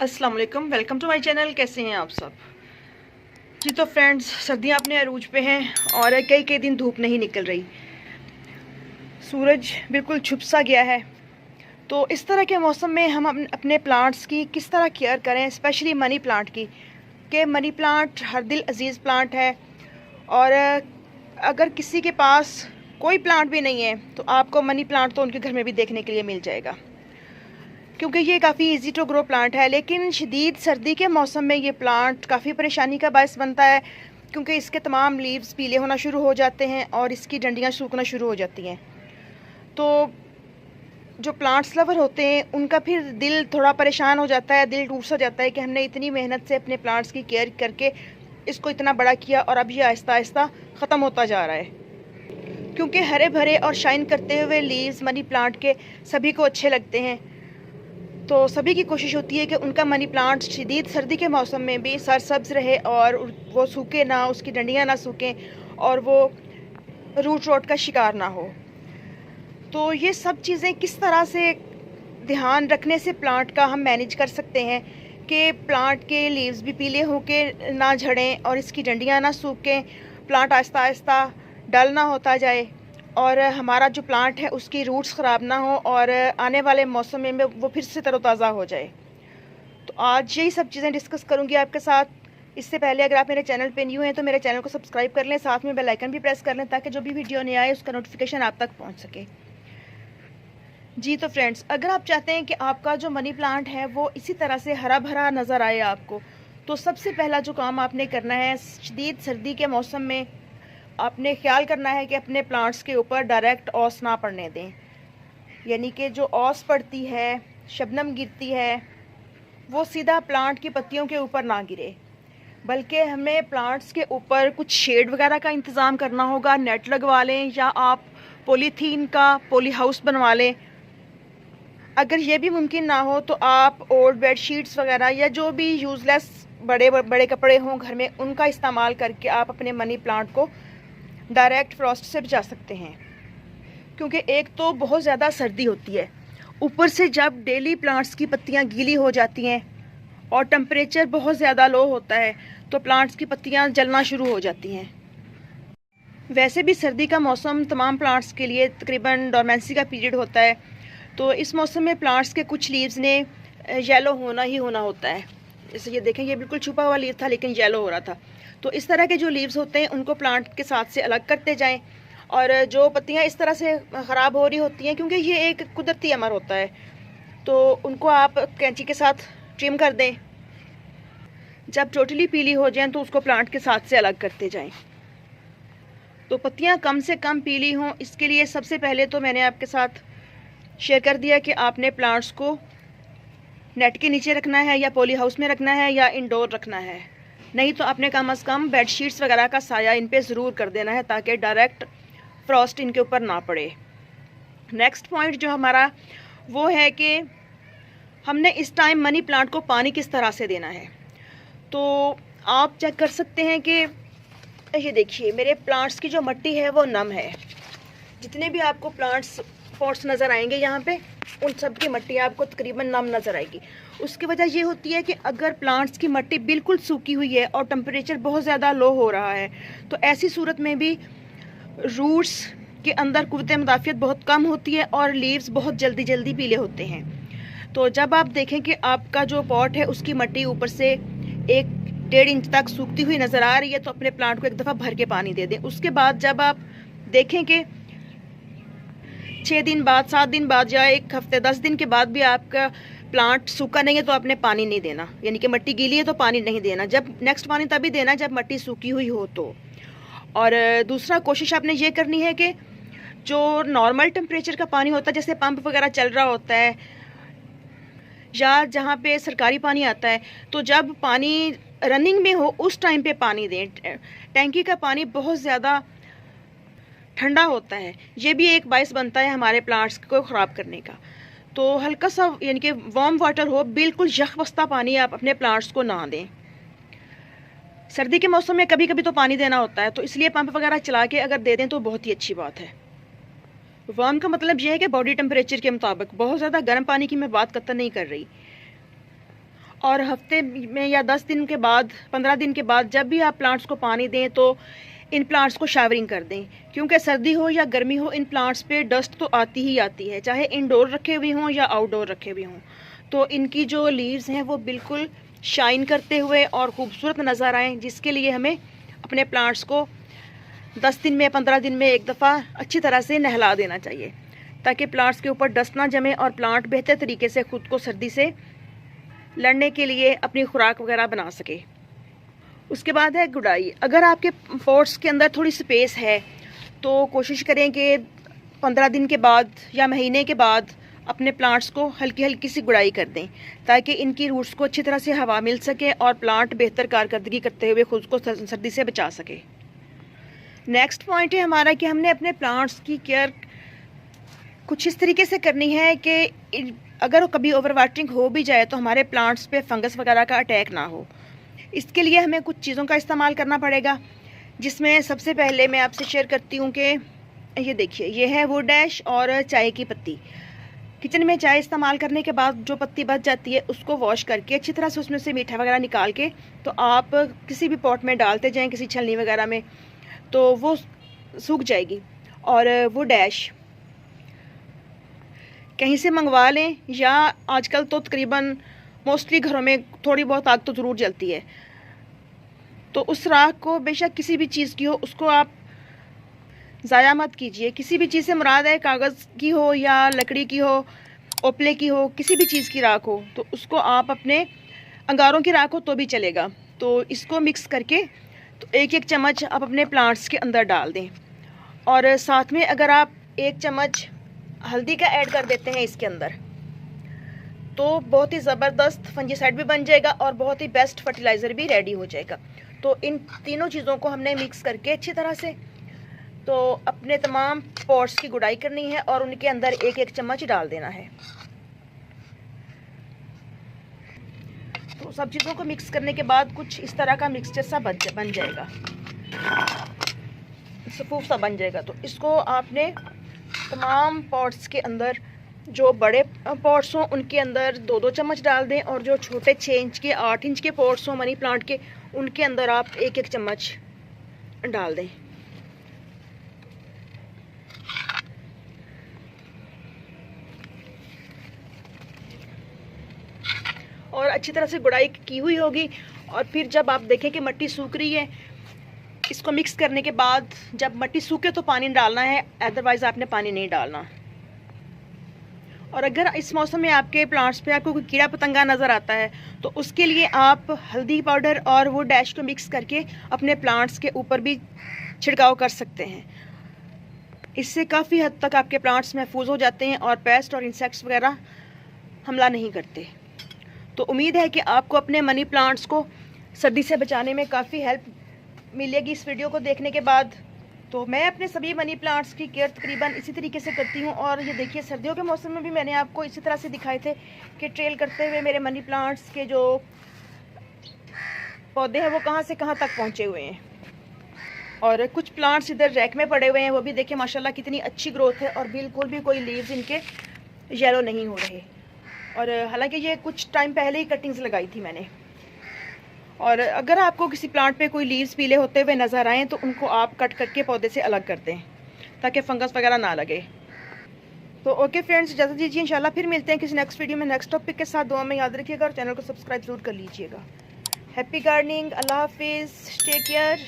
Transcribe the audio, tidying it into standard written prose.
अस्सलाम वालेकुम, welcome to my channel. कैसे हैं आप सब जी? तो फ्रेंड्स, सर्दियाँ अपने अरूज पे हैं और कई कई दिन धूप नहीं निकल रही, सूरज बिल्कुल छुप सा गया है। तो इस तरह के मौसम में हम अपने प्लांट्स की किस तरह केयर करें, स्पेशली मनी प्लांट की, कि मनी प्लांट हर दिल अजीज़ प्लांट है। और अगर किसी के पास कोई प्लांट भी नहीं है तो आपको मनी प्लांट तो उनके घर में भी देखने के लिए मिल जाएगा, क्योंकि ये काफ़ी इजी टू ग्रो प्लांट है। लेकिन शदीद सर्दी के मौसम में ये प्लांट काफ़ी परेशानी का बायस बनता है, क्योंकि इसके तमाम लीव्स पीले होना शुरू हो जाते हैं और इसकी डंडियाँ सूखना शुरू हो जाती हैं। तो जो प्लांट्स लवर होते हैं उनका फिर दिल थोड़ा परेशान हो जाता है, दिल टूट सा जाता है कि हमने इतनी मेहनत से अपने प्लांट्स की केयर करके इसको इतना बड़ा किया और अब ये आहिस्ता आहिस्ता ख़त्म होता जा रहा है। क्योंकि हरे भरे और शाइन करते हुए लीव्स मनी प्लांट के सभी को अच्छे लगते हैं, तो सभी की कोशिश होती है कि उनका मनी प्लांट शदीद सर्दी के मौसम में भी सरसब्ज रहे और वो सूखे ना, उसकी डंडियाँ ना सूखें और वो रूट रोट का शिकार ना हो। तो ये सब चीज़ें किस तरह से ध्यान रखने से प्लांट का हम मैनेज कर सकते हैं कि प्लांट के लीव्स भी पीले होके ना झड़ें और इसकी डंडियाँ ना सूखें, प्लांट आहिस्ता आहिस्ता डल ना होता जाए और हमारा जो प्लांट है उसकी रूट्स ख़राब ना हो और आने वाले मौसम में वो फिर से तरोताज़ा हो जाए। तो आज यही सब चीज़ें डिस्कस करूंगी आपके साथ। इससे पहले अगर आप मेरे चैनल पे न्यू हैं तो मेरे चैनल को सब्सक्राइब कर लें, साथ में बेल आइकन भी प्रेस कर लें ताकि जो भी वीडियो नया आए उसका नोटिफिकेशन आप तक पहुँच सके जी। तो फ्रेंड्स, अगर आप चाहते हैं कि आपका जो मनी प्लांट है वो इसी तरह से हरा भरा नज़र आए आपको, तो सबसे पहला जो काम आपने करना है, शदीद सर्दी के मौसम में आपने ख्याल करना है कि अपने प्लांट्स के ऊपर डायरेक्ट ओस ना पड़ने दें। यानी कि जो ओस पड़ती है, शबनम गिरती है, वो सीधा प्लांट की पत्तियों के ऊपर ना गिरे, बल्कि हमें प्लांट्स के ऊपर कुछ शेड वगैरह का इंतज़ाम करना होगा। नेट लगवा लें या आप पॉलीथीन का पॉली हाउस बनवा लें। अगर ये भी मुमकिन ना हो तो आप ओल्ड बेड शीट्स वगैरह या जो भी यूज़लेस बड़े बड़े कपड़े हों घर में, उनका इस्तेमाल करके आप अपने मनी प्लांट को डायरेक्ट फ्रॉस्ट से बचा सकते हैं। क्योंकि एक तो बहुत ज़्यादा सर्दी होती है, ऊपर से जब डेली प्लांट्स की पत्तियां गीली हो जाती हैं और टेम्परेचर बहुत ज़्यादा लो होता है तो प्लांट्स की पत्तियां जलना शुरू हो जाती हैं। वैसे भी सर्दी का मौसम तमाम प्लांट्स के लिए तकरीबन डोरमेंसी का पीरियड होता है, तो इस मौसम में प्लांट्स के कुछ लीव्स ने येलो होना ही होना होता है। जैसे ये देखें, ये बिल्कुल छुपा हुआ लीव था लेकिन येलो हो रहा था। तो इस तरह के जो लीव्स होते हैं उनको प्लांट के साथ से अलग करते जाएं और जो पत्तियां इस तरह से ख़राब हो रही होती हैं, क्योंकि ये एक कुदरती अमर होता है, तो उनको आप कैंची के साथ ट्रिम कर दें। जब टोटली पीली हो जाएं तो उसको प्लांट के साथ से अलग करते जाएं। तो पत्तियां कम से कम पीली हों, इसके लिए सबसे पहले तो मैंने आपके साथ शेयर कर दिया कि आपने प्लांट्स को नेट के नीचे रखना है या पॉली हाउस में रखना है या इंडोर रखना है। नहीं तो आपने कम से कम बेड शीट्स वगैरह का साया इन पे ज़रूर कर देना है ताकि डायरेक्ट फ्रॉस्ट इनके ऊपर ना पड़े। नेक्स्ट पॉइंट जो हमारा वो है कि हमने इस टाइम मनी प्लांट को पानी किस तरह से देना है। तो आप चेक कर सकते हैं कि ये देखिए, मेरे प्लांट्स की जो मिट्टी है वो नम है। जितने भी आपको प्लांट्स पॉट्स नज़र आएंगे यहाँ पे, उन सब की मिट्टी आपको तकरीबन नम नज़र आएगी। उसकी वजह ये होती है कि अगर प्लांट्स की मिट्टी बिल्कुल सूखी हुई है और टेम्परेचर बहुत ज़्यादा लो हो रहा है तो ऐसी सूरत में भी रूट्स के अंदर कुव्वत मुदाफ़ियत बहुत कम होती है और लीव्स बहुत जल्दी जल्दी पीले होते हैं। तो जब आप देखें कि आपका जो पॉट है उसकी मिट्टी ऊपर से 1-1.5 इंच तक सूखती हुई नज़र आ रही है तो अपने प्लांट को एक दफ़ा भर के पानी दे दें। उसके बाद जब आप देखें कि 6 दिन बाद, 7 दिन बाद या 1 हफ्ते 10 दिन के बाद भी आपका प्लांट सूखा नहीं है तो आपने पानी नहीं देना, यानी कि मिट्टी गीली है तो पानी नहीं देना। जब नेक्स्ट पानी तभी देना जब मिट्टी सूखी हुई हो तो। और दूसरा, कोशिश आपने ये करनी है कि जो नॉर्मल टेम्परेचर का पानी होता है, जैसे पंप वगैरह चल रहा होता है या जहाँ पे सरकारी पानी आता है, तो जब पानी रनिंग में हो उस टाइम पे पानी दें। टैंकी का पानी बहुत ज़्यादा ठंडा होता है, ये भी एक बायस बनता है हमारे प्लांट्स को ख़राब करने का। तो हल्का सा यानी कि वार्म वाटर हो, बिल्कुल यख बस्ता पानी आप अपने प्लांट्स को ना दें। सर्दी के मौसम में कभी कभी तो पानी देना होता है, तो इसलिए पंप वगैरह चला के अगर दे दें तो बहुत ही अच्छी बात है। वार्म का मतलब यह है कि बॉडी टेम्परेचर के मुताबिक, बहुत ज़्यादा गर्म पानी की मैं बात कतई नहीं कर रही। और हफ्ते में या 10 दिन के बाद, 15 दिन के बाद जब भी आप प्लांट्स को पानी दें तो इन प्लांट्स को शावरिंग कर दें, क्योंकि सर्दी हो या गर्मी हो इन प्लांट्स पे डस्ट तो आती ही आती है, चाहे इंडोर रखे हुए हों या आउटडोर रखे हुए हों। तो इनकी जो लीव्स हैं वो बिल्कुल शाइन करते हुए और ख़ूबसूरत नज़र आएँ, जिसके लिए हमें अपने प्लांट्स को 10 दिन में, 15 दिन में एक दफ़ा अच्छी तरह से नहला देना चाहिए, ताकि प्लांट्स के ऊपर डस्ट ना जमे और प्लांट बेहतर तरीके से ख़ुद को सर्दी से लड़ने के लिए अपनी खुराक वगैरह बना सके। उसके बाद है गुड़ाई। अगर आपके पॉट्स के अंदर थोड़ी स्पेस है तो कोशिश करें कि 15 दिन के बाद या महीने के बाद अपने प्लांट्स को हल्की हल्की सी गुड़ाई कर दें, ताकि इनकी रूट्स को अच्छी तरह से हवा मिल सके और प्लांट बेहतर कारकर्दगी करते हुए खुद को सर्दी से बचा सके। नेक्स्ट पॉइंट है हमारा कि हमने अपने प्लांट्स की केयर कुछ इस तरीके से करनी है कि अगर कभी ओवर वाटरिंग हो भी जाए तो हमारे प्लांट्स पे फंगस वगैरह का अटैक ना हो। इसके लिए हमें कुछ चीज़ों का इस्तेमाल करना पड़ेगा, जिसमें सबसे पहले मैं आपसे शेयर करती हूँ कि ये देखिए, ये है वुड ऐश और चाय की पत्ती। किचन में चाय इस्तेमाल करने के बाद जो पत्ती बच जाती है उसको वॉश करके अच्छी तरह से उसमें से मीठा वगैरह निकाल के तो आप किसी भी पॉट में डालते जाएँ, किसी छलनी वगैरह में, तो वो सूख जाएगी। और वुड ऐश कहीं से मंगवा लें, या आजकल तो तकरीबन मोस्टली घरों में थोड़ी बहुत आग तो ज़रूर जलती है, तो उस राख को बेशक किसी भी चीज़ की हो उसको आप ज़ाया मत कीजिए। किसी भी चीज़ से मुराद है कागज़ की हो या लकड़ी की हो, ओपले की हो, किसी भी चीज़ की राख हो, तो उसको आप अपने अंगारों की राख हो तो भी चलेगा। तो इसको मिक्स करके तो एक एक चम्मच आप अपने प्लांट्स के अंदर डाल दें, और साथ में अगर आप 1 चम्मच हल्दी का ऐड कर देते हैं इसके अंदर, तो बहुत ही ज़बरदस्त फंजीसाइड भी बन जाएगा और बहुत ही बेस्ट फर्टिलाइज़र भी रेडी हो जाएगा। तो इन तीनों चीज़ों को हमने मिक्स करके अच्छी तरह से तो अपने तमाम पॉट्स की गुड़ाई करनी है और उनके अंदर एक एक चम्मच डाल देना है। तो सब चीज़ों को मिक्स करने के बाद कुछ इस तरह का मिक्सचर सा बन जाएगा, सफूफ सा बन जाएगा। तो इसको आपने तमाम पॉट्स के अंदर, जो बड़े पॉट्स हों उनके अंदर 2-2 चम्मच डाल दें, और जो छोटे 6 इंच के, 8 इंच के पॉट्स हों मनी प्लांट के, उनके अंदर आप 1-1 चम्मच डाल दें। और अच्छी तरह से गुड़ाई की हुई होगी, और फिर जब आप देखें कि मिट्टी सूख रही है, इसको मिक्स करने के बाद जब मिट्टी सूखे तो पानी डालना है, अदरवाइज़ आपने पानी नहीं डालना। और अगर इस मौसम में आपके प्लांट्स पे आपको कोई कीड़ा पतंगा नज़र आता है तो उसके लिए आप हल्दी पाउडर और वुड ऐश को मिक्स करके अपने प्लांट्स के ऊपर भी छिड़काव कर सकते हैं। इससे काफ़ी हद तक आपके प्लांट्स महफूज हो जाते हैं और पेस्ट और इंसेक्ट्स वगैरह हमला नहीं करते। तो उम्मीद है कि आपको अपने मनी प्लांट्स को सर्दी से बचाने में काफ़ी हेल्प मिलेगी इस वीडियो को देखने के बाद। तो मैं अपने सभी मनी प्लांट्स की केयर तकरीबन इसी तरीके से करती हूँ। और ये देखिए, सर्दियों के मौसम में भी मैंने आपको इसी तरह से दिखाए थे कि ट्रेल करते हुए मेरे मनी प्लांट्स के जो पौधे हैं वो कहाँ से कहाँ तक पहुँचे हुए हैं। और कुछ प्लांट्स इधर रैक में पड़े हुए हैं, वो भी देखिए माशाल्लाह कितनी अच्छी ग्रोथ है और बिल्कुल भी कोई लीव्स इनके येलो नहीं हो रहे। और हालांकि ये कुछ टाइम पहले ही कटिंग्स लगाई थी मैंने। और अगर आपको किसी प्लांट पे कोई लीव्स पीले होते हुए नज़र आएँ तो उनको आप कट करके पौधे से अलग कर दें, ताकि फंगस वगैरह ना लगे। तो ओके फ्रेंड्स, इजाज़त दीजिए, इंशाल्लाह फिर मिलते हैं किसी नेक्स्ट वीडियो में नेक्स्ट टॉपिक के साथ। दुआ में याद रखिएगा और चैनल को सब्सक्राइब जरूर कर लीजिएगा। हैप्पी गार्डनिंग, अल्लाह हाफिज़, टेक केयर।